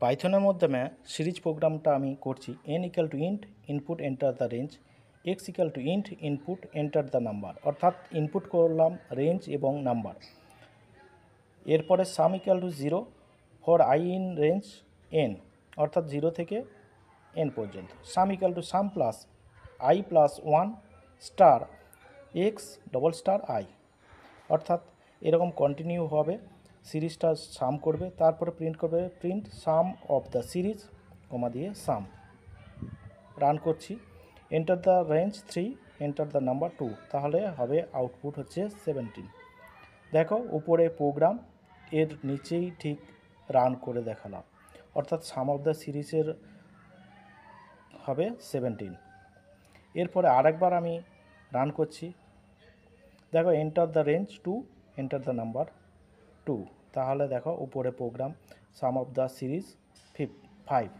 পাইথনের মাধ্যমে সিরিজ প্রোগ্রামটা আমি করছি। n equal to int input enter the range, x equal to int input enter the number, অর্থাৎ input করলাম রেঞ্জ এবং নাম্বার। এরপরে সাম equal to 0 for I in range n, অর্থাৎ 0 থেকে n পর্যন্ত। সাম equal to some plus i plus 1 star x double star i, অর্থাৎ এরকম continue হবে। সিরিজটা সাম করবে, তারপরে প্রিন্ট করবে print sum of the series comma দিয়ে সাম। রান করছি। Enter the range 3 enter the number 2, তাহলে হবে আউটপুট হচ্ছে 17। দেখো উপরে প্রোগ্রাম, এর নিচেই ঠিক রান করে দেখালাম, অর্থাৎ সাম অফ দ্য সিরিজের হবে 17। এরপরে আরেকবার আমি রান করছি। দেখো enter the range 2 enter the number 2, তাহলে দেখো উপরে program sum of the series 5।